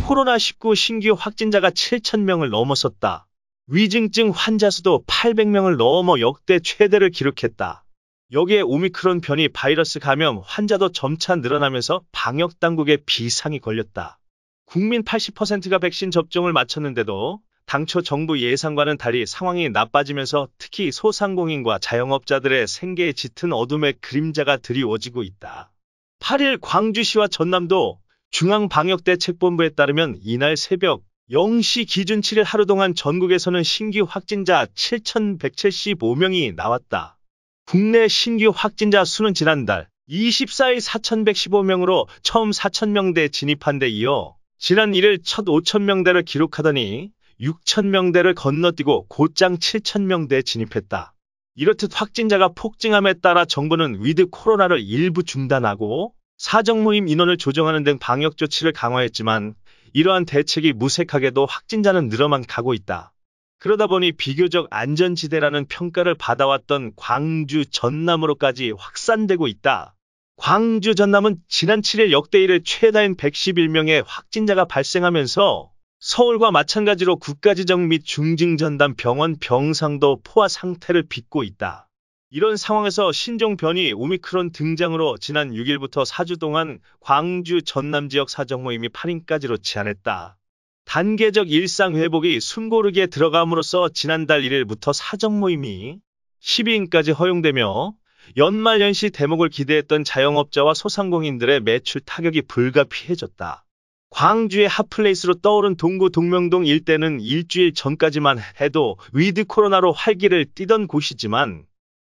코로나19 신규 확진자가 7,000명을 넘어섰다. 위중증 환자 수도 800명을 넘어 역대 최대를 기록했다. 여기에 오미크론 변이 바이러스 감염 환자도 점차 늘어나면서 방역당국에 비상이 걸렸다. 국민 80%가 백신 접종을 마쳤는데도 당초 정부 예상과는 달리 상황이 나빠지면서 특히 소상공인과 자영업자들의 생계에 짙은 어둠의 그림자가 드리워지고 있다. 8일 광주시와 전남도 중앙방역대책본부에 따르면 이날 새벽 0시 기준 7일 하루 동안 전국에서는 신규 확진자 7,175명이 나왔다. 국내 신규 확진자 수는 지난달 24일 4,115명으로 처음 4,000명대에 진입한 데 이어 지난 1일 첫 5,000명대를 기록하더니 6,000명대를 건너뛰고 곧장 7,000명대에 진입했다. 이렇듯 확진자가 폭증함에 따라 정부는 위드 코로나를 일부 중단하고 사적 모임 인원을 조정하는 등 방역 조치를 강화했지만 이러한 대책이 무색하게도 확진자는 늘어만 가고 있다. 그러다 보니 비교적 안전지대라는 평가를 받아왔던 광주 전남으로까지 확산되고 있다. 광주 전남은 지난 7일 역대 1일 최다인 111명의 확진자가 발생하면서 서울과 마찬가지로 국가지정 및 중증전담 병원 병상도 포화 상태를 빚고 있다. 이런 상황에서 신종 변이 오미크론 등장으로 지난 6일부터 4주 동안 광주 전남 지역 사적 모임이 8인까지로 제한했다. 단계적 일상 회복이 숨고르기에 들어감으로써 지난달 1일부터 사적 모임이 12인까지 허용되며 연말연시 대목을 기대했던 자영업자와 소상공인들의 매출 타격이 불가피해졌다. 광주의 핫플레이스로 떠오른 동구 동명동 일대는 일주일 전까지만 해도 위드 코로나로 활기를 띠던 곳이지만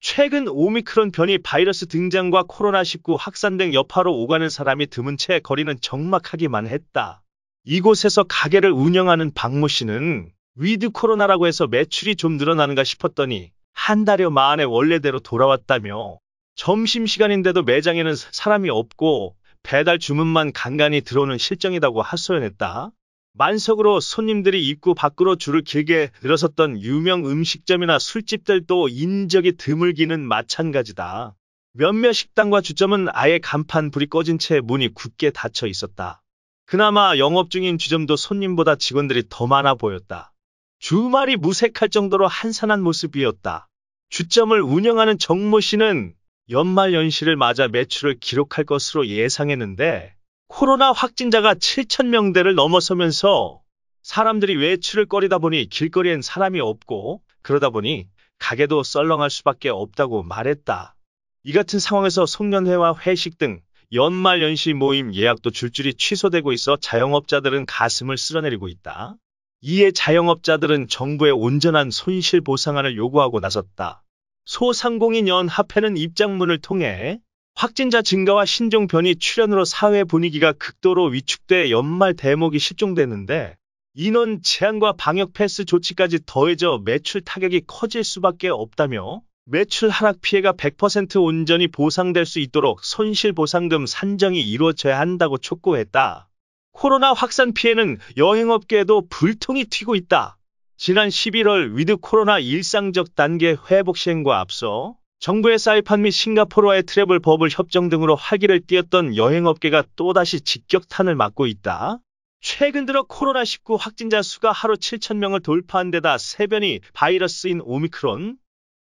최근 오미크론 변이 바이러스 등장과 코로나19 확산 등 여파로 오가는 사람이 드문 채 거리는 적막하기만 했다. 이곳에서 가게를 운영하는 박모 씨는 위드 코로나라고 해서 매출이 좀 늘어나는가 싶었더니 한 달여 만에 원래대로 돌아왔다며 점심시간인데도 매장에는 사람이 없고 배달 주문만 간간히 들어오는 실정이라고 하소연했다. 만석으로 손님들이 입구 밖으로 줄을 길게 늘어섰던 유명 음식점이나 술집들도 인적이 드물기는 마찬가지다. 몇몇 식당과 주점은 아예 간판 불이 꺼진 채 문이 굳게 닫혀 있었다. 그나마 영업 중인 주점도 손님보다 직원들이 더 많아 보였다. 주말이 무색할 정도로 한산한 모습이었다. 주점을 운영하는 정모 씨는 연말연시를 맞아 매출을 기록할 것으로 예상했는데 코로나 확진자가 7,000명대를 넘어서면서 사람들이 외출을 꺼리다 보니 길거리엔 사람이 없고 그러다 보니 가게도 썰렁할 수밖에 없다고 말했다. 이 같은 상황에서 송년회와 회식 등 연말연시 모임 예약도 줄줄이 취소되고 있어 자영업자들은 가슴을 쓸어내리고 있다. 이에 자영업자들은 정부의 온전한 손실보상안을 요구하고 나섰다. 소상공인 연합회는 입장문을 통해 확진자 증가와 신종 변이 출현으로 사회 분위기가 극도로 위축돼 연말 대목이 실종되는데 인원 제한과 방역 패스 조치까지 더해져 매출 타격이 커질 수밖에 없다며 매출 하락 피해가 100% 온전히 보상될 수 있도록 손실보상금 산정이 이루어져야 한다고 촉구했다. 코로나 확산 피해는 여행업계에도 불통이 튀고 있다. 지난 11월 위드 코로나 일상적 단계 회복 시행과 앞서 정부의 사이판 및 싱가포르와의 트래블 버블 협정 등으로 활기를 띠었던 여행업계가 또다시 직격탄을 맞고 있다. 최근 들어 코로나19 확진자 수가 하루 7,000명을 돌파한 데다 세변이 바이러스인 오미크론,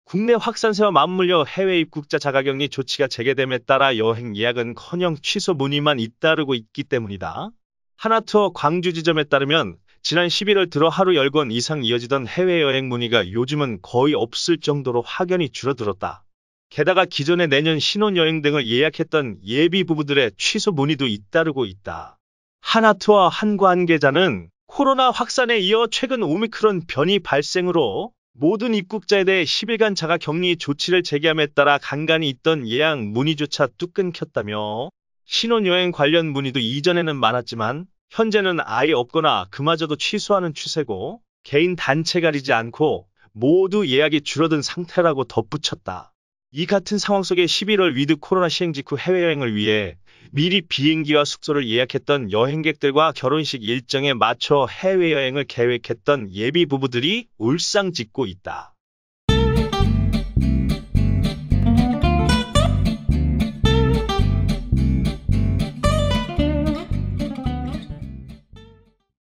국내 확산세와 맞물려 해외 입국자 자가격리 조치가 재개됨에 따라 여행 예약은커녕 취소 문의만 잇따르고 있기 때문이다. 하나투어 광주 지점에 따르면 지난 11월 들어 하루 10건 이상 이어지던 해외여행 문의가 요즘은 거의 없을 정도로 확연히 줄어들었다. 게다가 기존에 내년 신혼여행 등을 예약했던 예비 부부들의 취소 문의도 잇따르고 있다. 하나투어 한 관계자는 코로나 확산에 이어 최근 오미크론 변이 발생으로 모든 입국자에 대해 10일간 자가격리 조치를 재개함에 따라 간간히 있던 예약 문의조차 뚝 끊겼다며 신혼여행 관련 문의도 이전에는 많았지만 현재는 아예 없거나 그마저도 취소하는 추세고 개인 단체 가리지 않고 모두 예약이 줄어든 상태라고 덧붙였다. 이 같은 상황 속에 11월 위드 코로나 시행 직후 해외여행을 위해 미리 비행기와 숙소를 예약했던 여행객들과 결혼식 일정에 맞춰 해외여행을 계획했던 예비 부부들이 울상짓고 있다.